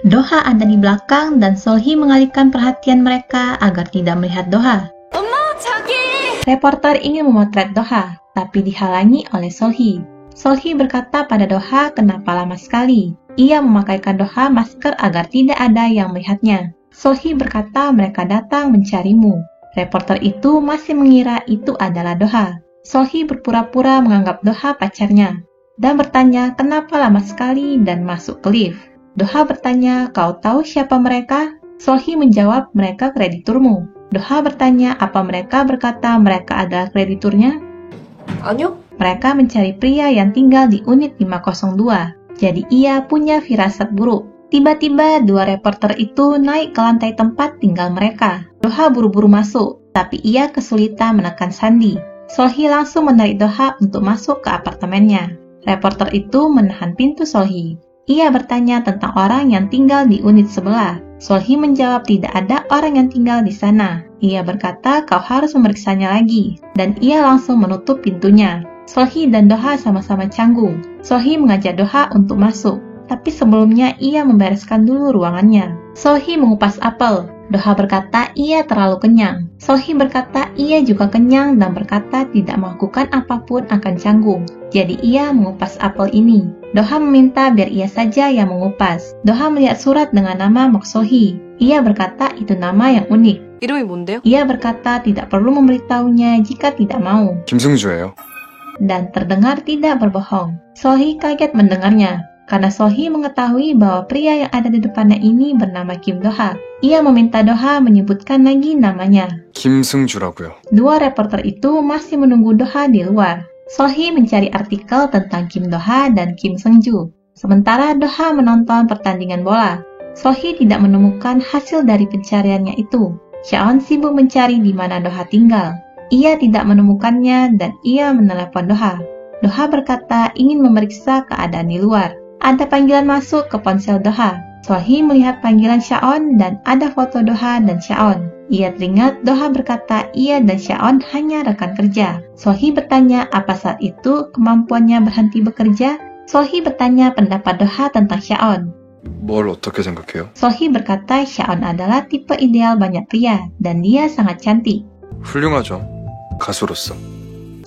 Doha ada di belakang dan Solhi mengalihkan perhatian mereka agar tidak melihat Doha. Reporter ingin memotret Doha, tapi dihalangi oleh Solhi. Solhi berkata pada Doha kenapa lama sekali. Ia memakaikan Doha masker agar tidak ada yang melihatnya. Solhi berkata mereka datang mencarimu. Reporter itu masih mengira itu adalah Doha. Solhi berpura-pura menganggap Doha pacarnya dan bertanya kenapa lama sekali dan masuk ke lift. Doha bertanya, kau tahu siapa mereka? Solhi menjawab, mereka krediturmu. Doha bertanya, apa mereka berkata mereka adalah krediturnya? 아니요. Mereka mencari pria yang tinggal di unit 502. Jadi ia punya firasat buruk. Tiba-tiba dua reporter itu naik ke lantai tempat tinggal mereka. Doha buru-buru masuk, tapi ia kesulitan menekan sandi. Solhi langsung menarik Doha untuk masuk ke apartemennya. Reporter itu menahan pintu Solhi. Ia bertanya tentang orang yang tinggal di unit sebelah. Solhi menjawab tidak ada orang yang tinggal di sana. Ia berkata kau harus memeriksanya lagi. Dan ia langsung menutup pintunya. Solhi dan Doha sama-sama canggung. Solhi mengajak Doha untuk masuk. Tapi sebelumnya ia membereskan dulu ruangannya. Solhi mengupas apel. Doha berkata ia terlalu kenyang. Solhi berkata ia juga kenyang dan berkata tidak melakukan apapun akan canggung. Jadi ia mengupas apel ini. Doha meminta biar ia saja yang mengupas. Doha melihat surat dengan nama Moksohi. Ia berkata itu nama yang unik. 이름이 뭔데요? Ia berkata tidak perlu memberitahunya jika tidak mau. 김승주예요. Dan terdengar tidak berbohong. Solhi kaget mendengarnya. Karena Solhi mengetahui bahwa pria yang ada di depannya ini bernama Kim Doha. Ia meminta Doha menyebutkan lagi namanya. 김승주라고요. Dua reporter itu masih menunggu Doha di luar. Solhi mencari artikel tentang Kim Doha dan Kim Seungju. Sementara Doha menonton pertandingan bola. Solhi tidak menemukan hasil dari pencariannya itu. Shaon sibuk mencari di mana Doha tinggal. Ia tidak menemukannya dan ia menelepon Doha. Doha berkata ingin memeriksa keadaan di luar. Ada panggilan masuk ke ponsel Doha. Solhi melihat panggilan Shaon dan ada foto Doha dan Shaon. Ia teringat Doha berkata ia dan Shaon hanya rekan kerja. Solhi bertanya apa saat itu kemampuannya berhenti bekerja. Solhi bertanya pendapat Doha tentang Shaon. 뭘 어떻게 생각해요? Solhi berkata Shaon adalah tipe ideal banyak pria dan dia sangat cantik. 훌륭하죠. 가수로서.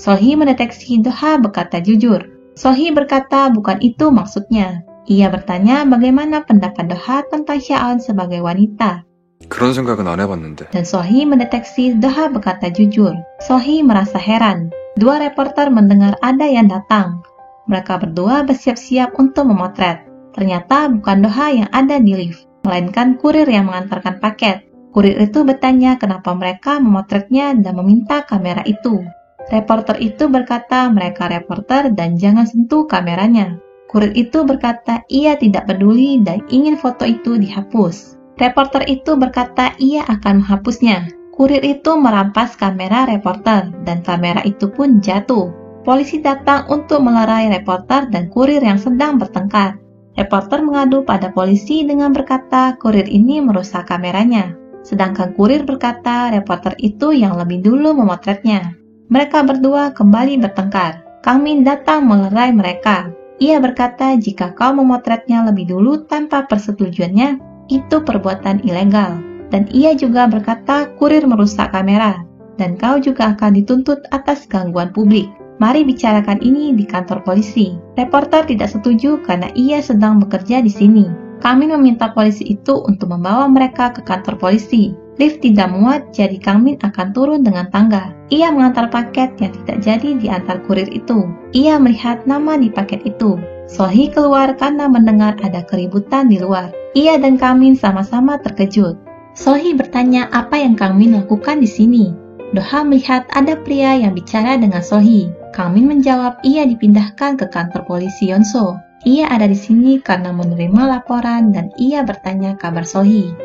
Solhi mendeteksi Doha berkata jujur. Solhi berkata bukan itu maksudnya. Ia bertanya bagaimana pendapat Doha tentang Shaon sebagai wanita. 그런 생각은 안 해봤는데. Dan Solhi mendeteksi Doha berkata jujur. Solhi merasa heran. Dua reporter mendengar ada yang datang. Mereka berdua bersiap-siap untuk memotret. Ternyata bukan Doha yang ada di lift, melainkan kurir yang mengantarkan paket. Kurir itu bertanya kenapa mereka memotretnya dan meminta kamera itu. Reporter itu berkata mereka reporter dan jangan sentuh kameranya. Kurir itu berkata ia tidak peduli dan ingin foto itu dihapus. Reporter itu berkata ia akan menghapusnya. Kurir itu merampas kamera reporter dan kamera itu pun jatuh. Polisi datang untuk melerai reporter dan kurir yang sedang bertengkar. Reporter mengadu pada polisi dengan berkata kurir ini merusak kameranya. Sedangkan kurir berkata reporter itu yang lebih dulu memotretnya. Mereka berdua kembali bertengkar. Kang Min datang melerai mereka. Ia berkata jika kau memotretnya lebih dulu tanpa persetujuannya, itu perbuatan ilegal. Dan ia juga berkata kurir merusak kamera. Dan kau juga akan dituntut atas gangguan publik. Mari bicarakan ini di kantor polisi. Reporter tidak setuju karena ia sedang bekerja di sini. Kang Min meminta polisi itu untuk membawa mereka ke kantor polisi. Lift tidak muat, jadi Kang Min akan turun dengan tangga. Ia mengantar paket yang tidak jadi diantar kurir itu. Ia melihat nama di paket itu. Solhi keluar karena mendengar ada keributan di luar. Ia dan Kang Min sama-sama terkejut. Solhi bertanya apa yang Kang Min lakukan di sini. Doha melihat ada pria yang bicara dengan Solhi. Kang Min menjawab ia dipindahkan ke kantor polisi Yonso. Ia ada di sini karena menerima laporan dan ia bertanya kabar Solhi.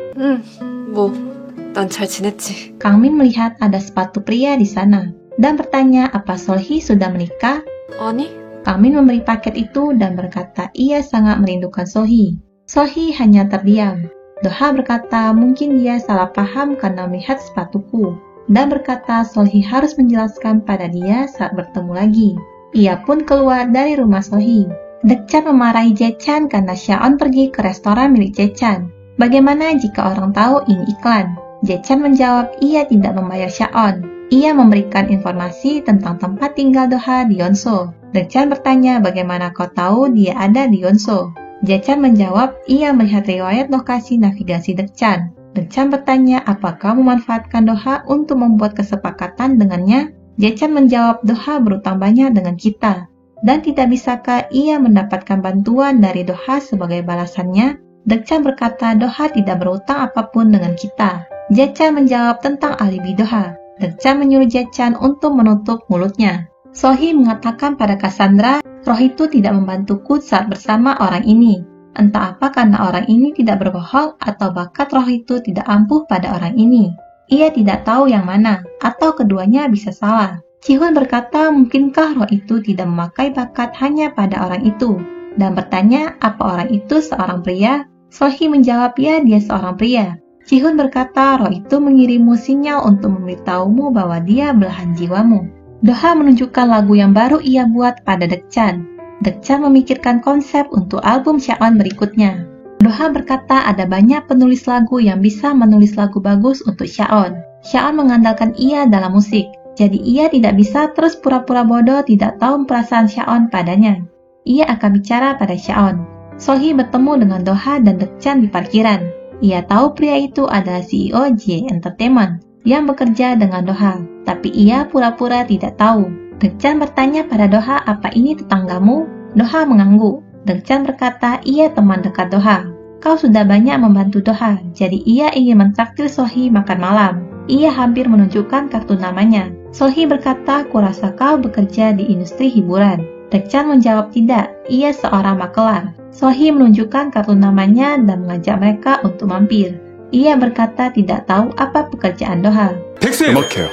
난 잘 지냈지. Kang Min melihat ada sepatu pria di sana dan bertanya apa Solhi sudah menikah. 아니? Kang Min memberi paket itu dan berkata ia sangat merindukan Solhi. Solhi hanya terdiam. Doha berkata mungkin dia salah paham karena melihat sepatuku dan berkata Solhi harus menjelaskan pada dia saat bertemu lagi. Ia pun keluar dari rumah Solhi. Dekchan memarahi Jae-chan karena Shaon pergi ke restoran milik Jae-chan. Bagaimana jika orang tahu ini iklan? Jae-chan menjawab ia tidak membayar Shaon. Ia memberikan informasi tentang tempat tinggal Do-ha di Yonso. Dekchan bertanya bagaimana kau tahu dia ada di Yonso. Jae-chan menjawab ia melihat riwayat lokasi navigasi Dekchan. Dekchan bertanya apakah memanfaatkan Do-ha untuk membuat kesepakatan dengannya. Jae-chan menjawab Do-ha berutang banyak dengan kita. Dan tidak bisakah ia mendapatkan bantuan dari Do-ha sebagai balasannya? Dekchan berkata Do-ha tidak berutang apapun dengan kita. Jae-chan menjawab tentang alibi Do-ha. Dekchan menyuruh Jae-chan untuk menutup mulutnya. Sohee mengatakan pada Cassandra, roh itu tidak membantuku saat bersama orang ini. Entah apa karena orang ini tidak berbohong atau bakat roh itu tidak ampuh pada orang ini. Ia tidak tahu yang mana, atau keduanya bisa salah. Ji-hoon berkata mungkinkah roh itu tidak memakai bakat hanya pada orang itu, dan bertanya apa orang itu seorang pria. Sohee menjawab ya dia seorang pria. Ji-hoon berkata roh itu mengirimmu sinyal untuk memberitahumu bahwa dia belahan jiwamu. Do-ha menunjukkan lagu yang baru ia buat pada Dekchan. Dekchan memikirkan konsep untuk album Shaon berikutnya. Do-ha berkata ada banyak penulis lagu yang bisa menulis lagu bagus untuk Shaon. Shaon mengandalkan ia dalam musik. Jadi ia tidak bisa terus pura-pura bodoh tidak tahu perasaan Shaon padanya. Ia akan bicara pada Shaon. Sohee bertemu dengan Do-ha dan Dekchan di parkiran. Ia tahu pria itu adalah CEO J Entertainment yang bekerja dengan Do-ha, tapi ia pura-pura tidak tahu. Dekchan bertanya pada Do-ha apa ini tetanggamu? Do-ha mengangguk. Dekchan berkata ia teman dekat Do-ha. Kau sudah banyak membantu Do-ha, jadi ia ingin mentraktir Sohee makan malam. Ia hampir menunjukkan kartu namanya. Sohee berkata, kurasa kau bekerja di industri hiburan. Dekchan menjawab tidak, ia seorang makelar. Sohee menunjukkan kartu namanya dan mengajak mereka untuk mampir. Ia berkata tidak tahu apa pekerjaan Do-ha. 음악해요.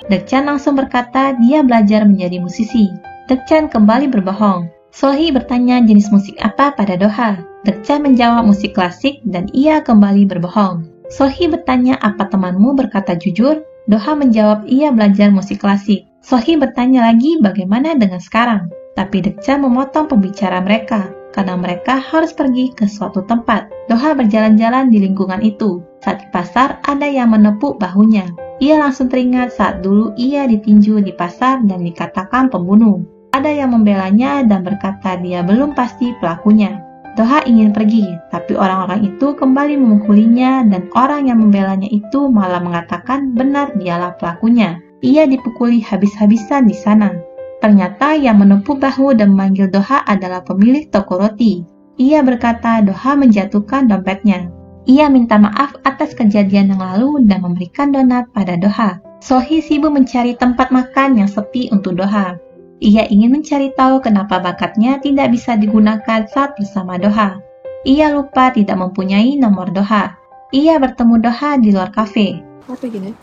Dekchan langsung berkata dia belajar menjadi musisi. Dekchan kembali berbohong. Sohee bertanya jenis musik apa pada Do-ha. Dekchan menjawab musik klasik dan ia kembali berbohong. Sohee bertanya apa temanmu berkata jujur? Do-ha menjawab ia belajar musik klasik. Sohee bertanya lagi bagaimana dengan sekarang. Tapi Dekchan memotong pembicara mereka karena mereka harus pergi ke suatu tempat. Do-ha berjalan-jalan di lingkungan itu. Saat di pasar ada yang menepuk bahunya. Ia langsung teringat saat dulu ia ditinju di pasar dan dikatakan pembunuh. Ada yang membelanya dan berkata dia belum pasti pelakunya. Do-ha ingin pergi, tapi orang-orang itu kembali memukulinya dan orang yang membelanya itu malah mengatakan benar dialah pelakunya. Ia dipukuli habis-habisan di sana. Ternyata yang menepuk bahu dan memanggil Do-ha adalah pemilik toko roti. Ia berkata Do-ha menjatuhkan dompetnya. Ia minta maaf atas kejadian yang lalu dan memberikan donat pada Do-ha. Sohee sibuk mencari tempat makan yang sepi untuk Do-ha. Ia ingin mencari tahu kenapa bakatnya tidak bisa digunakan saat bersama Do-ha. Ia lupa tidak mempunyai nomor Do-ha. Ia bertemu Do-ha di luar kafe.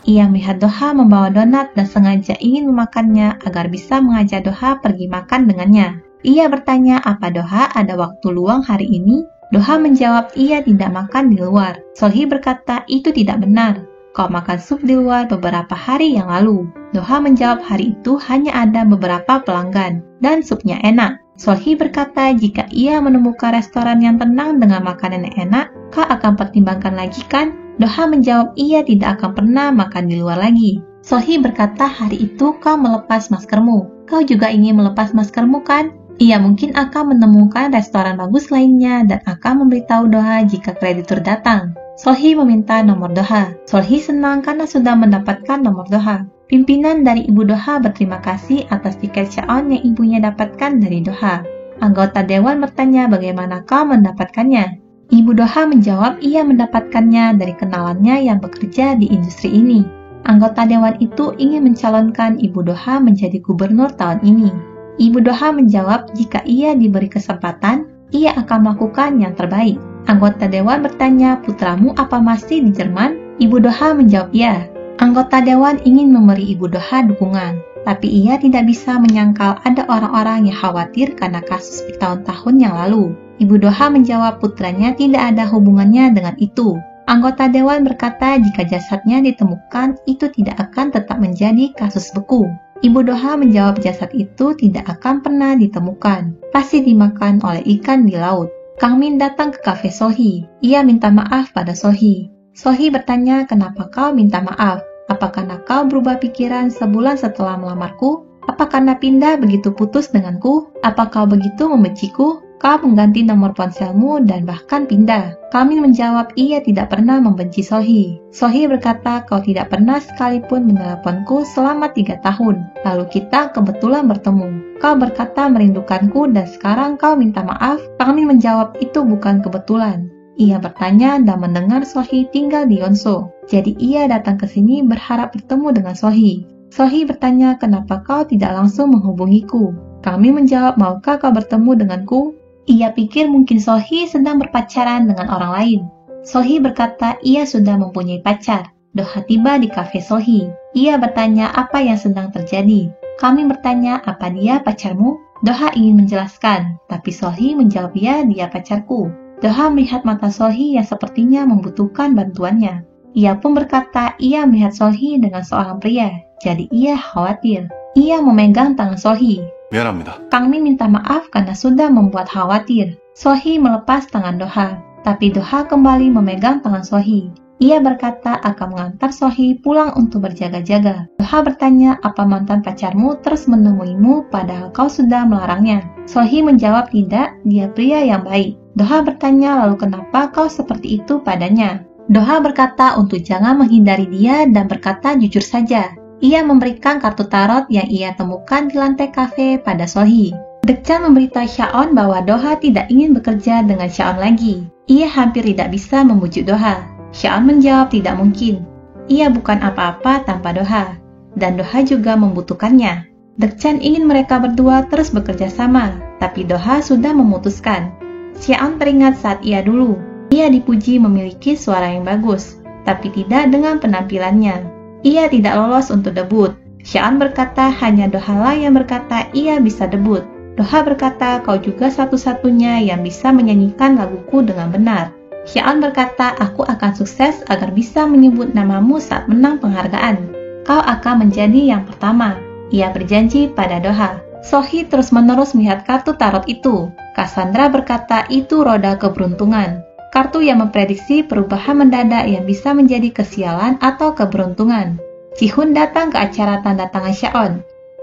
Ia melihat Do-ha membawa donat dan sengaja ingin memakannya agar bisa mengajak Do-ha pergi makan dengannya. Ia bertanya apa Do-ha ada waktu luang hari ini. Do-ha menjawab ia tidak makan di luar. Sohee berkata itu tidak benar. Kau makan sup di luar beberapa hari yang lalu. Do-ha menjawab hari itu hanya ada beberapa pelanggan dan supnya enak. Sohee berkata jika ia menemukan restoran yang tenang dengan makanan yang enak, kau akan pertimbangkan lagi kan? Do-ha menjawab ia tidak akan pernah makan di luar lagi. Sohee berkata hari itu kau melepas maskermu. Kau juga ingin melepas maskermu kan? Ia mungkin akan menemukan restoran bagus lainnya dan akan memberitahu Do-ha jika kreditur datang. Sohee meminta nomor Do-ha. Sohee senang karena sudah mendapatkan nomor Do-ha. Pimpinan dari ibu Do-ha berterima kasih atas tiket Shaon yang ibunya dapatkan dari Do-ha. Anggota dewan bertanya bagaimana kau mendapatkannya. Ibu Do-ha menjawab ia mendapatkannya dari kenalannya yang bekerja di industri ini. Anggota dewan itu ingin mencalonkan ibu Do-ha menjadi gubernur tahun ini. Ibu Do-ha menjawab jika ia diberi kesempatan, ia akan melakukan yang terbaik. Anggota dewan bertanya, putramu apa masih di Jerman? Ibu Do-ha menjawab ya. Anggota dewan ingin memberi ibu Do-ha dukungan, tapi ia tidak bisa menyangkal ada orang-orang yang khawatir karena kasus bertahun-tahun yang lalu. Ibu Do-ha menjawab putranya tidak ada hubungannya dengan itu. Anggota dewan berkata jika jasadnya ditemukan, itu tidak akan tetap menjadi kasus beku. Ibu Doha menjawab jasad itu tidak akan pernah ditemukan, pasti dimakan oleh ikan di laut. Kang Min datang ke kafe Sohee. Ia minta maaf pada Sohee. Sohee bertanya, kenapa kau minta maaf? Apa karena kau berubah pikiran sebulan setelah melamarku? Apa karena pindah begitu putus denganku? Apa kau begitu membenciku? Kau mengganti nomor ponselmu dan bahkan pindah. Kang Min menjawab, ia tidak pernah membenci Sohee. Sohee berkata, kau tidak pernah sekalipun meneleponku selama 3 tahun. Lalu kita kebetulan bertemu. Kau berkata merindukanku dan sekarang kau minta maaf. Kang Min menjawab, itu bukan kebetulan. Ia bertanya dan mendengar Sohee tinggal di Yeonso. Jadi ia datang ke sini berharap bertemu dengan Sohee. Sohee bertanya, kenapa kau tidak langsung menghubungiku? Kang Min menjawab, maukah kau bertemu denganku? Ia pikir mungkin Sohee sedang berpacaran dengan orang lain. Sohee berkata ia sudah mempunyai pacar. Doha tiba di kafe Sohee. Ia bertanya apa yang sedang terjadi. Kang Min bertanya, apa dia pacarmu? Doha ingin menjelaskan, tapi Sohee menjawab, ya, dia pacarku. Doha melihat mata Sohee yang sepertinya membutuhkan bantuannya. Ia pun berkata ia melihat Sohee dengan seorang pria, jadi ia khawatir. Ia memegang tangan Sohee. 미안합니다. Kang Min minta maaf karena sudah membuat khawatir. Sohee melepas tangan Doha, tapi Doha kembali memegang tangan Sohee. Ia berkata akan mengantar Sohee pulang untuk berjaga-jaga. Doha bertanya, apa mantan pacarmu terus menemuimu padahal kau sudah melarangnya? Sohee menjawab tidak, dia pria yang baik. Doha bertanya, lalu kenapa kau seperti itu padanya? Doha berkata untuk jangan menghindari dia dan berkata jujur saja. Ia memberikan kartu tarot yang ia temukan di lantai kafe pada Sohee. Dekchan memberitahu Shaon bahwa Doha tidak ingin bekerja dengan Shaon lagi. Ia hampir tidak bisa membujuk Doha. Shaon menjawab tidak mungkin. Ia bukan apa-apa tanpa Doha. Dan Doha juga membutuhkannya. Dekchan ingin mereka berdua terus bekerja sama, tapi Doha sudah memutuskan. Shaon teringat saat ia dulu. Ia dipuji memiliki suara yang bagus, tapi tidak dengan penampilannya. Ia tidak lolos untuk debut. Shaon berkata hanya Doha lah yang berkata ia bisa debut. Doha berkata kau juga satu-satunya yang bisa menyanyikan laguku dengan benar. Shaon berkata aku akan sukses agar bisa menyebut namamu saat menang penghargaan. Kau akan menjadi yang pertama. Ia berjanji pada Doha. Sohee terus-menerus melihat kartu tarot itu. Cassandra berkata itu roda keberuntungan. Kartu yang memprediksi perubahan mendadak yang bisa menjadi kesialan atau keberuntungan. Ji-hoon datang ke acara tanda tangan Shaon.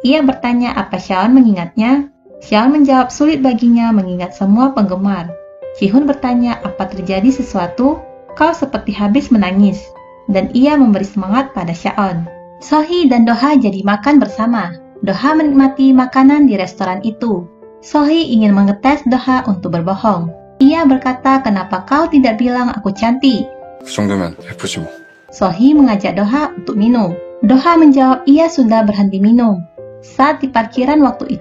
Ia bertanya apa Shaon mengingatnya. Shaon menjawab sulit baginya mengingat semua penggemar. Ji-hoon bertanya apa terjadi sesuatu? Kau seperti habis menangis. Dan ia memberi semangat pada Shaon. Sohee dan Doha jadi makan bersama. Doha menikmati makanan di restoran itu. Sohee ingin mengetes Doha untuk berbohong. Ia berkata, kenapa kau tidak bilang aku cantik? 그 정도면 예쁘지 뭐. Sohee mengajak Doha untuk minum. Doha menjawab ia sudah berhenti minum. Saat di parkiran waktu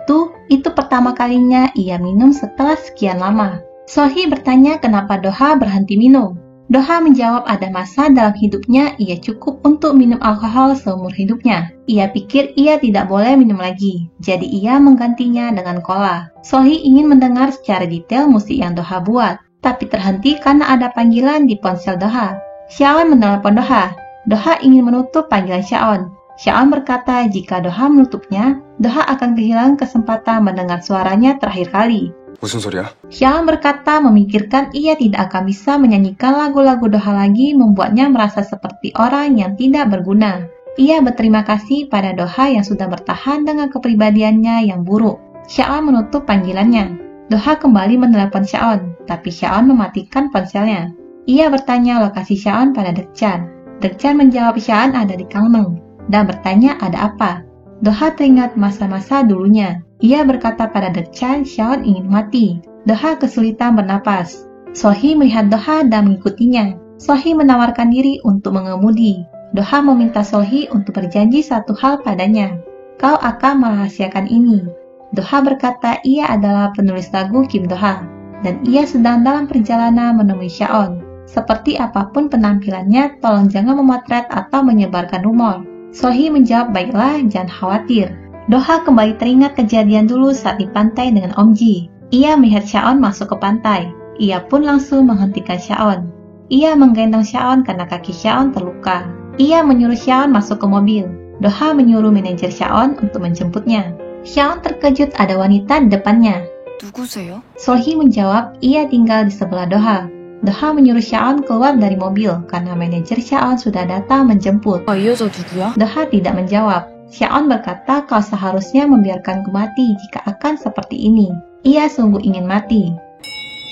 itu pertama kalinya ia minum setelah sekian lama. Sohee bertanya kenapa Doha berhenti minum. Doha menjawab ada masa dalam hidupnya ia cukup untuk minum alkohol seumur hidupnya. Ia pikir ia tidak boleh minum lagi, jadi ia menggantinya dengan cola. Sohee ingin mendengar secara detail musik yang Doha buat, tapi terhenti karena ada panggilan di ponsel Doha. Shaon menelepon Doha. Doha ingin menutup panggilan Shaon. Shaon berkata jika Doha menutupnya, Doha akan kehilangan kesempatan mendengar suaranya terakhir kali. 무슨 소리야? Shaon berkata memikirkan ia tidak akan bisa menyanyikan lagu-lagu Doha lagi membuatnya merasa seperti orang yang tidak berguna. Ia berterima kasih pada Doha yang sudah bertahan dengan kepribadiannya yang buruk. Shaon menutup panggilannya. Doha kembali menelepon Shaon, tapi Shaon mematikan ponselnya. Ia bertanya lokasi Shaon pada Dekchan. Dekchan menjawab Shaon ada di Gangneung dan bertanya ada apa. Doha teringat masa-masa dulunya. Ia berkata pada Dekchan, Shaon ingin mati. Doha kesulitan bernapas. Sohee melihat Doha dan mengikutinya. Sohee menawarkan diri untuk mengemudi. Doha meminta Sohee untuk berjanji satu hal padanya. Kau akan merahasiakan ini. Doha berkata ia adalah penulis lagu Kim Doha. Dan ia sedang dalam perjalanan menemui Shaon. Seperti apapun penampilannya, tolong jangan memotret atau menyebarkan rumor. Sohee menjawab baiklah, jangan khawatir. Doha kembali teringat kejadian dulu saat di pantai dengan Om Ji. Ia melihat Shaon masuk ke pantai. Ia pun langsung menghentikan Shaon. Ia menggendong Shaon karena kaki Shaon terluka. Ia menyuruh Shaon masuk ke mobil. Doha menyuruh manajer Shaon untuk menjemputnya. Shaon terkejut ada wanita di depannya. 누구세요? Sohee menjawab ia tinggal di sebelah Doha. Doha menyuruh Shaon keluar dari mobil karena manajer Shaon sudah datang menjemput. 이 여자 누구야? Doha tidak menjawab. Shaon berkata kau seharusnya membiarkanku mati jika akan seperti ini. Ia sungguh ingin mati.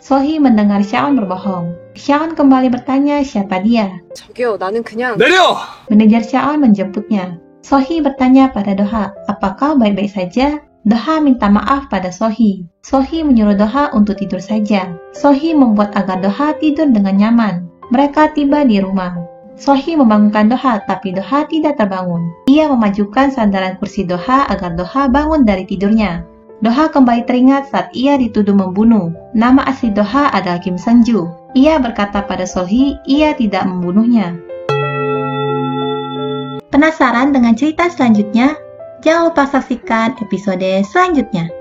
Sohee mendengar Shaon berbohong. Shaon kembali bertanya siapa dia. 저기요, 나는 그냥... 내려! Manajer Shaon menjemputnya. Sohee bertanya pada Doha, apakah baik-baik saja? Doha minta maaf pada Sohee. Sohee menyuruh Doha untuk tidur saja. Sohee membuat agar Doha tidur dengan nyaman. Mereka tiba di rumah. Sohee membangunkan Doha, tapi Doha tidak terbangun. Ia memajukan sandaran kursi Doha agar Doha bangun dari tidurnya. Doha kembali teringat saat ia dituduh membunuh. Nama asli Doha adalah Kim Seung-ju. Ia berkata pada Sohee, ia tidak membunuhnya. Penasaran dengan cerita selanjutnya? Jangan lupa saksikan episode selanjutnya.